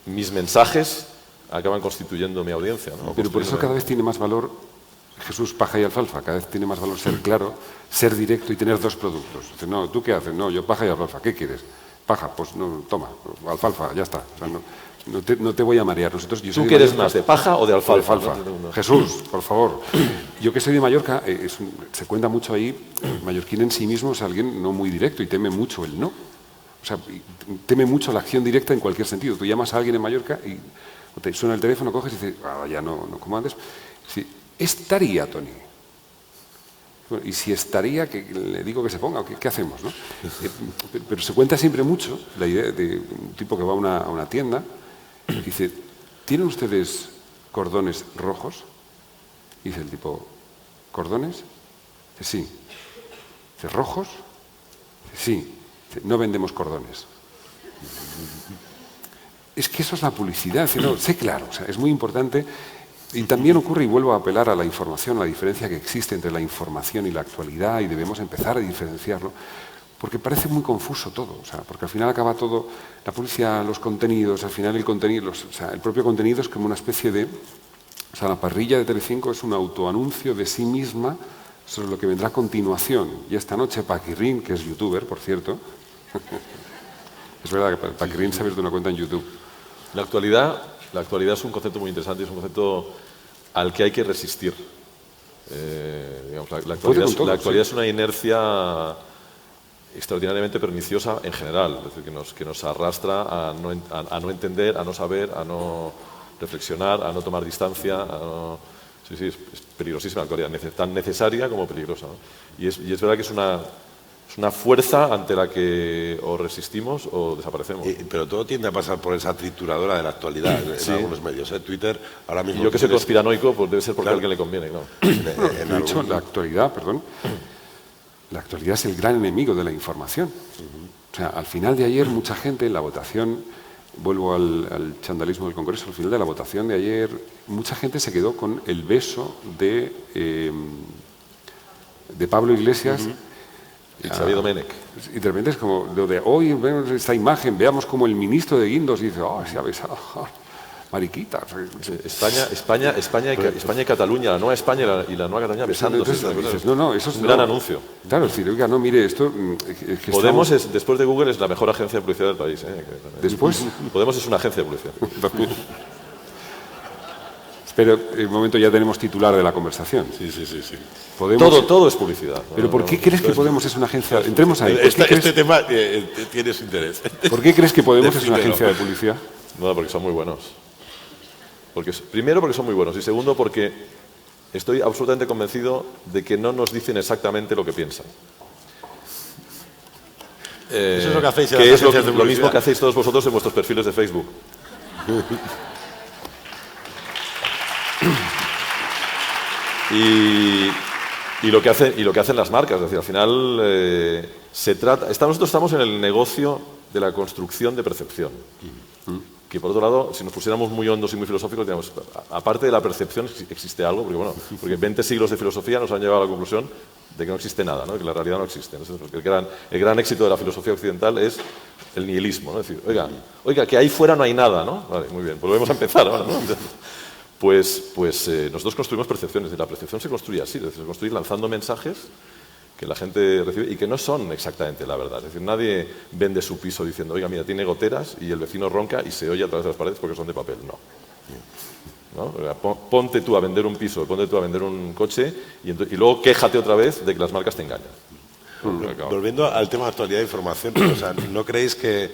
mis mensajes acaban constituyendo mi audiencia, ¿no? Pero por eso cada vez tiene más valor Jesús, paja y alfalfa. Cada vez tiene más valor ser claro, ser directo y tener dos productos. Dice, no, ¿tú qué haces? No, yo paja y alfalfa. ¿Qué quieres? Paja, pues no, toma, alfalfa, ya está. O sea, no te voy a marear. ¿Tú qué eres más, de paja o de alfalfa? No. Jesús, por favor. Yo que soy de Mallorca, se cuenta mucho ahí, el mallorquín en sí mismo es alguien no muy directo y teme mucho el no. O sea, teme mucho la acción directa en cualquier sentido. Tú llamas a alguien en Mallorca y te suena el teléfono, coges y dices, ya no como antes. Sí, estaría, Tony. Bueno, y si estaría, que le digo que se ponga, ¿qué hacemos? ¿No? Pero se cuenta siempre mucho la idea de un tipo que va a una tienda y dice, ¿tienen ustedes cordones rojos? Y dice el tipo, ¿cordones? Dice, sí. Dice, ¿rojos? Dice, sí. Dice, no vendemos cordones. Es que eso es la publicidad. Dice, no, sé claro, o sea, es muy importante. Y también ocurre, y vuelvo a apelar a la información, a la diferencia que existe entre la información y la actualidad, y debemos empezar a diferenciarlo, porque parece muy confuso todo, o sea, porque al final acaba todo, la publicidad, los contenidos, al final el contenido, el propio contenido es como una especie de, o sea, la parrilla de Telecinco es un autoanuncio de sí misma sobre lo que vendrá a continuación. Y esta noche Paquirrín, que es youtuber, por cierto, es verdad que Paquirrín se ha abierto una cuenta en YouTube. La actualidad es un concepto muy interesante, es un concepto al que hay que resistir. Digamos, la actualidad es una inercia extraordinariamente perniciosa en general, es decir, que nos arrastra a no entender, a no saber, a no reflexionar, a no tomar distancia. Sí, es peligrosísima la actualidad, tan necesaria como peligrosa, ¿no? Y es verdad que es una fuerza ante la que o resistimos o desaparecemos. Pero todo tiende a pasar por esa trituradora de la actualidad en algunos medios. Twitter ahora mismo... Y yo que soy conspiranoico, pues debe ser porque a alguien le conviene, claro. De hecho, la actualidad es el gran enemigo de la información. O sea, al final de ayer mucha gente en la votación, vuelvo al chandalismo del Congreso, al final de la votación de ayer, mucha gente se quedó con el beso de Pablo Iglesias... Y Xavier Domènech. Y de repente es como lo de hoy vemos esta imagen, veamos como el ministro de Guindos dice, se ha besado, mariquita. España y Cataluña, la nueva España y la nueva Cataluña besándose. Dices, no, eso es un gran anuncio. Claro, es decir, oiga, no, mire, esto... Podemos, después de Google, es la mejor agencia de publicidad del país. ¿Después? Podemos es una agencia de publicidad. Pero en un momento ya tenemos titular de la conversación. Sí. Todo es publicidad. Pero ¿por qué crees que Podemos es una agencia? Entremos ahí. Este tema tiene su interés. ¿Por qué crees que Podemos es una agencia de publicidad? No, porque son muy buenos. Primero porque son muy buenos y segundo porque estoy absolutamente convencido de que no nos dicen exactamente lo que piensan. Eso es lo que hacéis en que las es lo agencias de mismo publicidad. que hacéis todos vosotros en vuestros perfiles de Facebook. Y lo que hacen las marcas, es decir, al final nosotros estamos en el negocio de la construcción de percepción. Que por otro lado, si nos pusiéramos muy hondos y muy filosóficos, digamos, aparte de la percepción existe algo, porque 20 siglos de filosofía nos han llevado a la conclusión de que no existe nada, ¿no? Que la realidad no existe. Entonces, el gran éxito de la filosofía occidental es el nihilismo, ¿no? Es decir, oiga, que ahí fuera no hay nada, ¿no? Vale, muy bien, volvemos a empezar ahora, ¿no? Pues nosotros construimos percepciones, y la percepción se construye así, es decir, se construye lanzando mensajes que la gente recibe y que no son exactamente la verdad. Es decir, nadie vende su piso diciendo, oiga, mira, tiene goteras y el vecino ronca y se oye a través de las paredes porque son de papel. No. Ponte tú a vender un piso, ponte tú a vender un coche y luego quéjate otra vez de que las marcas te engañan. Volviendo al tema de actualidad de información, o sea, ¿no creéis que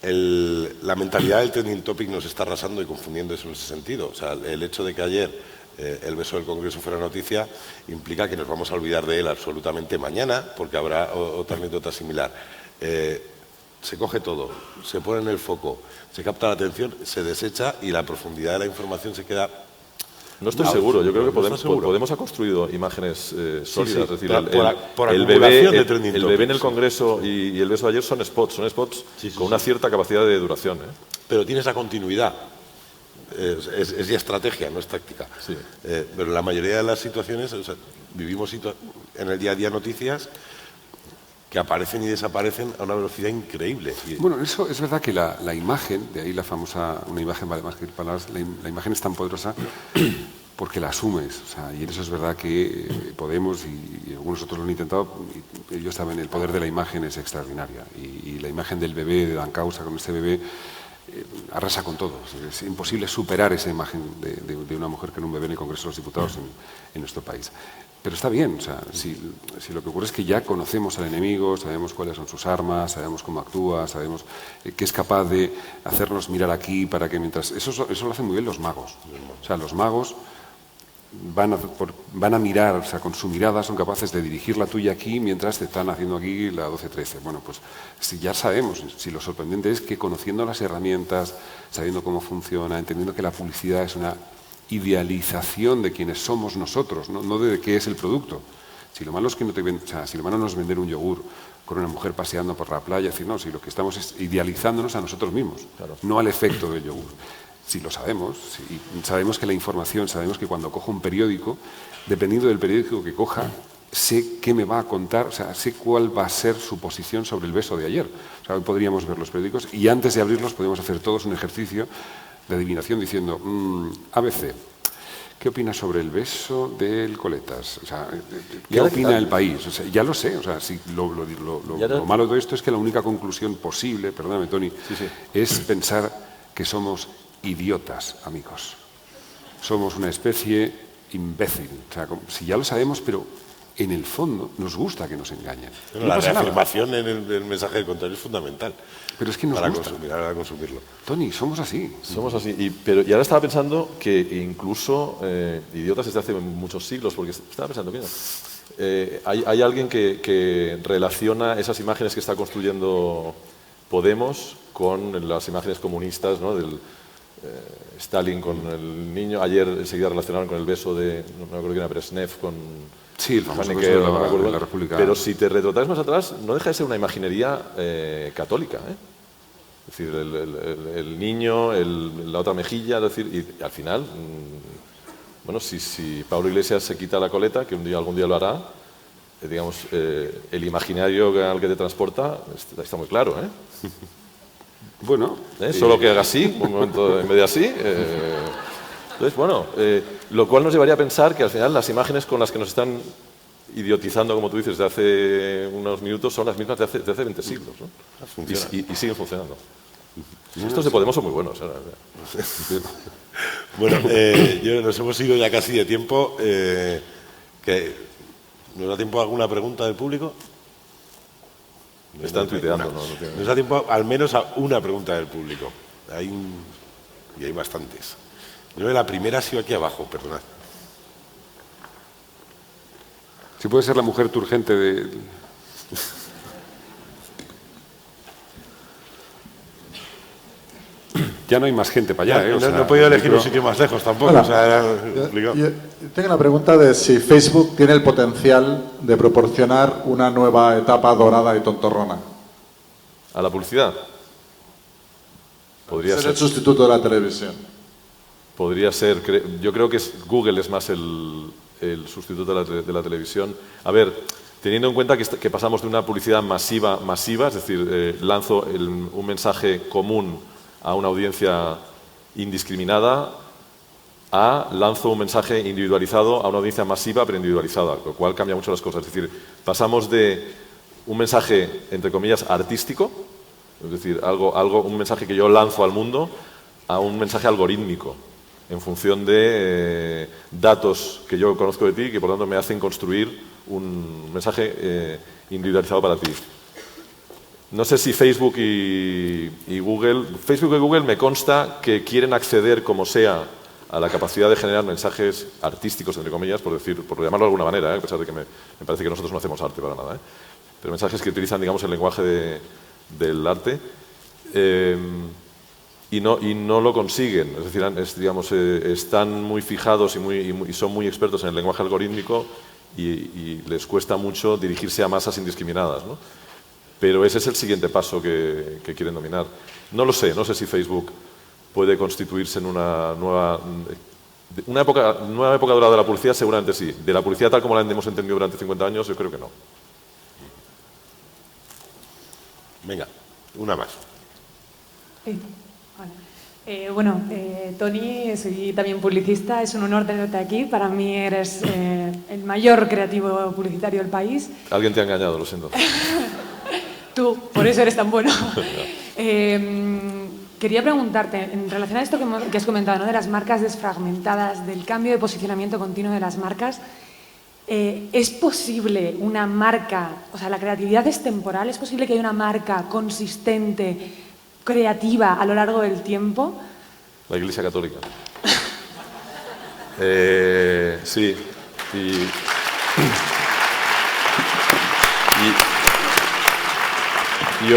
la mentalidad del trending topic nos está arrasando y confundiendo eso en ese sentido? O sea, el hecho de que ayer el beso del Congreso fuera noticia implica que nos vamos a olvidar de él absolutamente mañana, porque habrá otra anécdota similar. Se coge todo, se pone en el foco, se capta la atención, se desecha y la profundidad de la información se queda... No estoy seguro, yo creo que Podemos ha construido imágenes sólidas. Es decir, el bebé en el Congreso y el beso de ayer son spots con una cierta capacidad de duración. Pero tienes la continuidad. Es ya estrategia, no es táctica. Sí. Pero la mayoría de las situaciones, o sea, vivimos en el día a día noticias que aparecen y desaparecen a una velocidad increíble. Bueno, eso es verdad que la imagen, de ahí la famosa, una imagen vale más que palabras, la imagen es tan poderosa porque la asumes. O sea, y en eso es verdad que Podemos y algunos otros lo han intentado, y ellos saben, el poder de la imagen es extraordinaria. Y la imagen del bebé, de Dan Causa, con este bebé, arrasa con todo. Es imposible superar esa imagen de una mujer con un bebé en el Congreso de los Diputados en nuestro país. Pero está bien, o sea, si lo que ocurre es que ya conocemos al enemigo, sabemos cuáles son sus armas, sabemos cómo actúa, sabemos que es capaz de hacernos mirar aquí para que mientras... Eso lo hacen muy bien los magos. O sea, los magos van a mirar, o sea, con su mirada son capaces de dirigir la tuya aquí mientras te están haciendo aquí la 12-13. Bueno, pues si ya sabemos, si lo sorprendente es que conociendo las herramientas, sabiendo cómo funciona, entendiendo que la publicidad es una idealización de quienes somos nosotros, no de qué es el producto. Si lo malo es que si lo malo no es vender un yogur con una mujer paseando por la playa, es decir, no, si lo que estamos es idealizándonos a nosotros mismos, claro, no al efecto del yogur. Si lo sabemos, sabemos que la información, sabemos que cuando cojo un periódico, dependiendo del periódico que coja, sé qué me va a contar, o sea, sé cuál va a ser su posición sobre el beso de ayer. O sea, hoy podríamos ver los periódicos y antes de abrirlos podemos hacer todos un ejercicio de adivinación diciendo, ABC, ¿qué opina sobre el beso del Coletas? O sea, ¿qué opina el país? O sea, ya lo sé, o sea, lo malo de esto es que la única conclusión posible, perdóname Tony, es pensar que somos idiotas, amigos. Somos una especie imbécil. O sea, si ya lo sabemos, pero en el fondo nos gusta que nos engañen. Bueno, la reafirmación en el mensaje de contrario es fundamental. Pero es que nos gusta. Para consumirlo. Tony, somos así. Somos así. Y ahora estaba pensando que incluso idiotas desde hace muchos siglos, porque estaba pensando, mira, hay alguien que relaciona esas imágenes que está construyendo Podemos con las imágenes comunistas, ¿no? Del Stalin con el niño. Ayer enseguida relacionaron con el beso de, no me acuerdo quién era, Brezhnev con... Sí, el famoso beso de la República. Pero si te retrotraes más atrás, no deja de ser una imaginería católica, ¿eh? Es decir, el niño, la otra mejilla, es decir, y al final, bueno, si Pablo Iglesias se quita la coleta, que algún día lo hará, digamos, el imaginario al que te transporta está muy claro, ¿eh? Bueno, solo que haga así, un momento en vez de así. Entonces, bueno, lo cual nos llevaría a pensar que al final las imágenes con las que nos están idiotizando, como tú dices, de hace unos minutos son las mismas de hace 20 siglos, ¿no? Y siguen funcionando. Estos de Podemos son muy buenos. Bueno, nos hemos ido ya casi de tiempo. ¿Nos da tiempo a alguna pregunta del público? Están tuiteando, ¿no? Nos da tiempo al menos a una pregunta del público. Y hay bastantes. Yo la primera ha sido aquí abajo, perdonad. Si puede ser la mujer turgente de... ya no hay más gente para allá. No he podido elegir un sitio más lejos tampoco. Hola. O sea, era complicado. Yo tengo la pregunta de si Facebook tiene el potencial de proporcionar una nueva etapa dorada y tontorrona. ¿A la publicidad? Podría Ser ser. el sustituto de la televisión. Podría ser. Yo creo que Google es más el sustituto de la televisión. A ver, teniendo en cuenta que pasamos de una publicidad masiva, es decir, lanzo un mensaje común a una audiencia indiscriminada, a lanzo un mensaje individualizado a una audiencia masiva pero individualizada, lo cual cambia mucho las cosas. Es decir, pasamos de un mensaje, entre comillas, artístico, es decir, un mensaje que yo lanzo al mundo, a un mensaje algorítmico, en función de datos que yo conozco de ti y que por tanto me hacen construir un mensaje individualizado para ti. No sé si Facebook y Google me consta que quieren acceder como sea a la capacidad de generar mensajes artísticos, entre comillas, por llamarlo de alguna manera, a pesar de que me parece que nosotros no hacemos arte para nada, pero mensajes que utilizan, digamos, el lenguaje del arte. Y no lo consiguen, es decir, digamos, están muy fijados y son muy expertos en el lenguaje algorítmico y les cuesta mucho dirigirse a masas indiscriminadas, ¿no? Pero ese es el siguiente paso que quieren dominar. No lo sé, no sé si Facebook puede constituirse en una nueva época dorada de la publicidad, seguramente sí. De la publicidad tal como la hemos entendido durante 50 años, yo creo que no. Venga, una más. Toni, soy también publicista, es un honor tenerte aquí. Para mí eres el mayor creativo publicitario del país. Alguien te ha engañado, lo siento. Tú, por eso eres tan bueno. Quería preguntarte, en relación a esto que has comentado, ¿no?, de las marcas desfragmentadas, del cambio de posicionamiento continuo de las marcas, ¿es posible una marca, o sea, la creatividad es temporal, es posible que haya una marca consistente, creativa a lo largo del tiempo? La Iglesia Católica. Sí. Y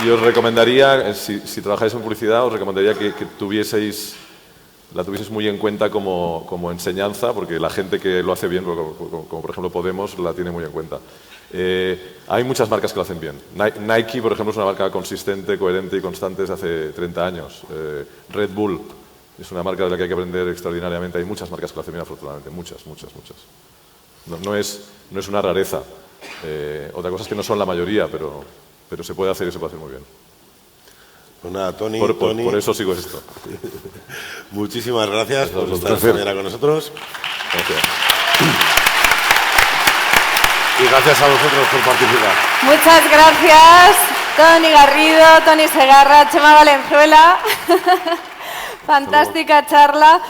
os recomendaría, si trabajáis en publicidad, os recomendaría que la tuvieseis muy en cuenta como enseñanza, porque la gente que lo hace bien, como por ejemplo Podemos, la tiene muy en cuenta. Hay muchas marcas que lo hacen bien. Nike, por ejemplo, es una marca consistente, coherente y constante desde hace 30 años. Red Bull es una marca de la que hay que aprender extraordinariamente. Hay muchas marcas que lo hacen bien, afortunadamente. Muchas. No es una rareza. Otra cosa es que no son la mayoría, pero se puede hacer y se puede hacer muy bien. Pues nada, Toni. Por eso sigo esto. Muchísimas gracias por estar esta mañana con nosotros. Gracias. Y gracias a vosotros por participar. Muchas gracias, Toni Garrido, Toni Segarra, Chema Valenzuela. Fantástica charla.